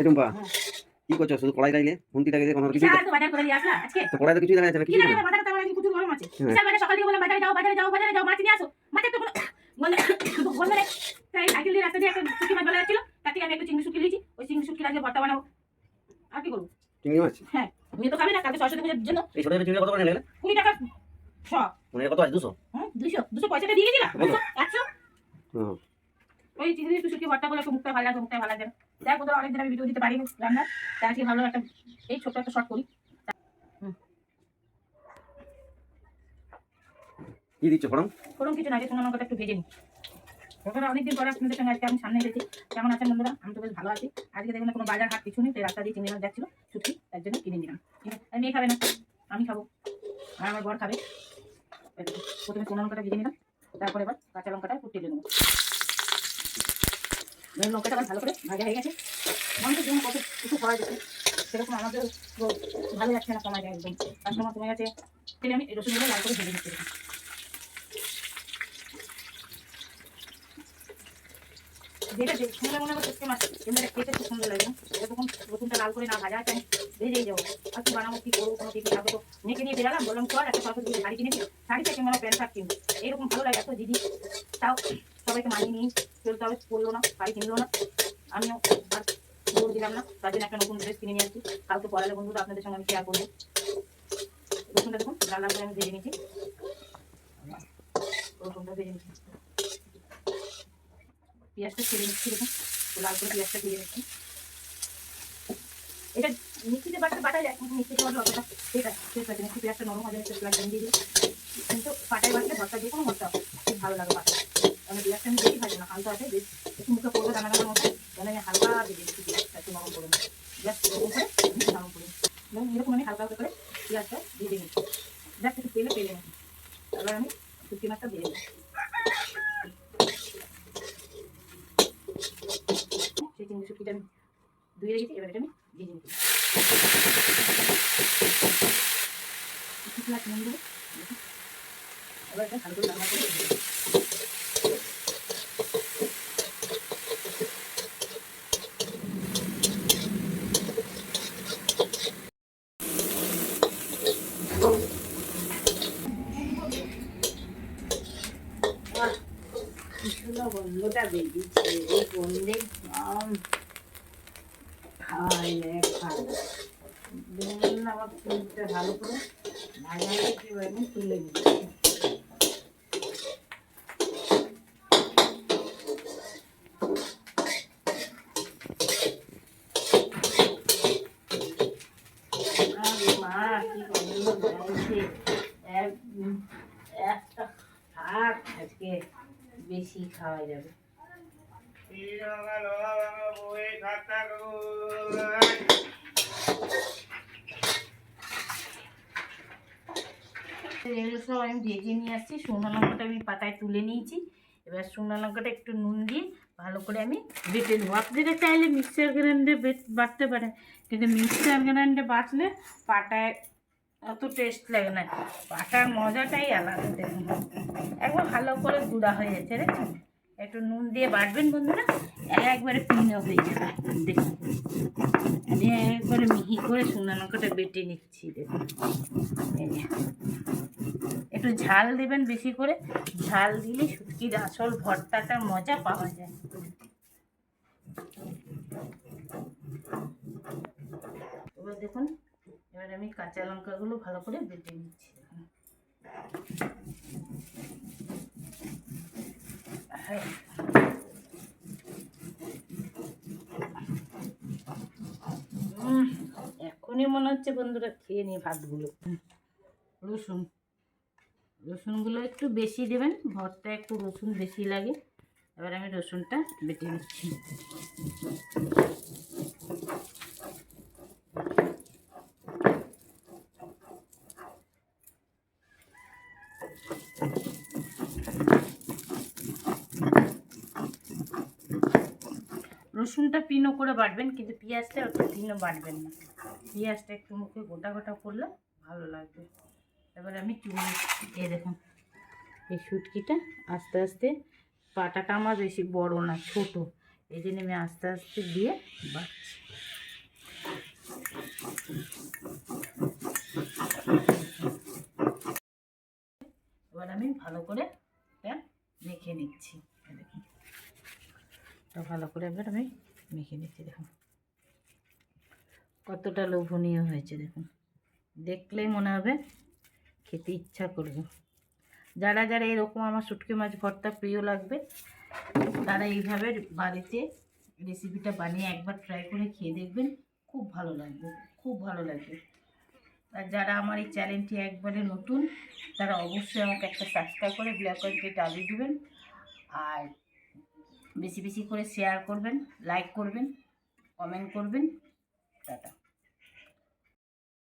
টুম্পা কি করছো? শুধু কড়াই রাইলে খুন্তিটা গেলে কোনো কিছু তো বাজার করে দিয়ে আসলা আজকে তো কড়াইতে কিছুই দেখা যাচ্ছে না। কি কিছু না বাজারে তো আজকে প্রচুর গরম আছে বিশাল বাজার সকাল থেকে বললাম বাজারে যাও মাছ নিয়ে আসো মাছের তো বলে বললে তাই সাইকেল দিয়ে রাস্তা দিয়ে একটা শুটকি মাছ বলা যাচ্ছিল তার থেকে আমি একটু চিংড়ি শুটকি নিয়েছি ওই চিংড়ি শুটকি আজকে ভর্তা বানাবো আর কি করবো চিংড়ি মাছ। হ্যাঁ মেয়ে তো খাবে না কালকে সরস্বতী পূজার জন্য এই ছোট ছোট চিংড়ি কত করে নিলে? 20 টাকা শ মানে কত আছে? 200? হ্যাঁ 200 পয়সাটা দিয়ে গেছিলাম 100 হুম ওই চিংড়ি একটু শুটকি ভর্তা করে একটু মুখটা ভালো লাগে দেখ ওদের অনেকদিন আমি ভিডিও দিতে পারিনি রান্নার তাই আজকে ভালো একটা এই ছোট্ট একটা শর্ট করি কি দিচ্ছ ফড়ং? ফোড়ন কিছু না আগে শুকনো লঙ্কাটা একটু ভেজে নিই ওখানে অনেকদিন পরে আপনাদের সঙ্গে আজকে আমি সামনে এসেছি কেমন আছেন বন্ধুরা? আমি তো বেশ ভালো আছি আজকে দেখবেন কোনো বাজার হাট কিছু নেই তাই রাস্তা দিয়ে চিংড়ি মাছ যাচ্ছিল শুটকি তার জন্য কিনে নিলাম আর মেয়ে খাবে না আমি খাবো আর আমার বর খাবে প্রথমে শুকনো লঙ্কাটা ভেজে নিলাম তারপরে এবার কাঁচা লঙ্কাটা একটু তেলে নেবো লঙ্কাটা আবার ভালো করে ভাজা হয়ে গেছে মানুষের জন্য কত কিছু খাওয়া যাচ্ছে সেরকম আমাদের ভালো যাচ্ছে না সময় একদম কাস্টমার কমে গেছে তাহলে আমি রসুনগুলো লাল করে ভেজে দিচ্ছি যেটা শুনলে মনে হয় সত্যি মাছ এমনি খেতে খুব সুন্দর লাগে এটা তখন রসুনটা লাল করে না ভাজা আছে আমি ভেজেই যাবো আর কি বানাবো কি করবো কোনো কিছু থাকবো তো মেয়েকে নিয়ে বেরালাম বললাম চল একটা সরস্বতী শাড়ি কিনেছি শাড়ি থেকে মনে প্যান্ট শার্ট কিনবো এরকম ভালো লাগে এত দিদি তাও সবাইকে মানিয়ে নিয়ে চলতে হবে করলো না শাড়ি কিনলো না আমিও আর জোর দিলাম না তার জন্য একটা নতুন ড্রেস কিনে নিয়ে আসছি কালকে পড়ালে বন্ধুরা আপনাদের সঙ্গে আমি শেয়ার করবো রসুনটা দেখুন লাল লাল করে আমি ভেজে নিয়েছি রসুনটা ভেজে নিচ্ছি পেঁয়াজটা ছেড়ে নিচ্ছি দেখুন লাল করে পেঁয়াজটা ভেজে নিচ্ছি এটা মিক্সিতে বাটা যায় কিন্তু মিক্সিতে বাটলে অতটা ঠিক আছে একটু পেঁয়াজটা নরম হয়ে যাচ্ছে পেঁয়াজ দিয়ে দিই কিন্তু পাটায় বাটলে ভর্তা দিয়ে কোনো ভর্তা খুব ভালো লাগে পাটা আমি পেঁয়াজটা আমি বেশি ভাজি না হালকা আছে বেশ একটু মুখে পড়বো দানা দানার মতো তাহলে আমি হালকা ভেজে দিচ্ছি পেঁয়াজটা একটু নরম করে জাস্ট এরকম করে নরম করে এবং এরকম আমি হালকা করে পেঁয়াজটা ভেজে নিচ্ছি জাস্ট একটু তেলে নিচ্ছি তারপর আমি শুটকি মাছটা ভেজে নিচ্ছি সেই চিংড়ি শুটকিটা আমি ধুয়ে রেখেছি এবার এটা আমি ভেজে নিচ্ছি নুন দেবো এবার এটা ভালো করে রান্না করে ভেজে দেবো গন্ধটা বেরিয়েছে এই গন্ধে খাওয়াই আবার তুলতে ভালো করে ভাজা হয়ে তুলে দিচ্ছি মা কি গন্ধ বেড়াইছে একটা থাক আজকে বেশি খাওয়া যাবে এগুলো সব আমি ভেজে নিয়ে আসছি শুকনো লঙ্কাটা আমি পাতায় তুলে নিয়েছি এবার শুকনো লঙ্কাটা একটু নুন দিয়ে ভালো করে আমি বেটে নেবো আপনারা চাইলে মিক্সার গ্রাইন্ডারে বাটতে পারেন কিন্তু মিক্সার গ্রাইন্ডারে বাটলে পাটায় অত টেস্ট লাগে না পাটার মজাটাই আলাদা দেখুন একবার ভালো করে গুঁড়া হয়ে যাচ্ছে দেখুন একটু নুন দিয়ে বাটবেন বন্ধুরা একবারে পিনো হয়ে যাবে দেখুন আমি একবারে মিহি করে শুকনো লঙ্কাটা বেটে নিচ্ছি দেখুন একটু ঝাল দেবেন বেশি করে ঝাল দিলে শুটকির আসল ভর্তাটা মজা পাওয়া যায় এবার দেখুন এবার আমি কাঁচা লঙ্কাগুলো ভালো করে বেটে নিচ্ছি এখনই মনে হচ্ছে বন্ধুরা খেয়ে নিই ভাতগুলো রসুনগুলো একটু বেশি দেবেন ভর্তা একটু রসুন বেশি লাগে এবার আমি রসুনটা বেটে নিচ্ছি রসুনটা পিনো করে বাটবেন কিন্তু পেঁয়াজটা একটু পিনো বাটবেন না পেঁয়াজটা একটু মুখে গোটা গোটা করলে ভালো লাগবে এবার আমি চুল দিয়ে দেখুন এই শুটকিটা আস্তে আস্তে পাটাটা আমার বেশি বড় না ছোট এই জন্য আমি আস্তে আস্তে দিয়ে বাটছি এবার আমি ভালো করে এটা মেখে নিচ্ছি। এই দেখুন, এটা ভালো করে এবার আমি মেখে নিচ্ছি। দেখুন কতটা লোভনীয় হয়েছে, দেখুন দেখলেই মনে হবে খেতে ইচ্ছা করবে। যারা যারা এরকম আমার শুটকি মাছ ভর্তা প্রিয় লাগবে তারা এইভাবে বাড়িতে রেসিপিটা বানিয়ে একবার ট্রাই করে খেয়ে দেখবেন, খুব ভালো লাগবে, খুব ভালো লাগবে। আর যারা আমার এই চ্যানেলটি একবারে নতুন তারা অবশ্যই আমাকে একটা সাবস্ক্রাইব করে ব্ল্যাক আইকনটি দাবিয়ে দেবেন, আর বেশি বেশি করে শেয়ার করবেন, লাইক করবেন, কমেন্ট করবেন। টাটা।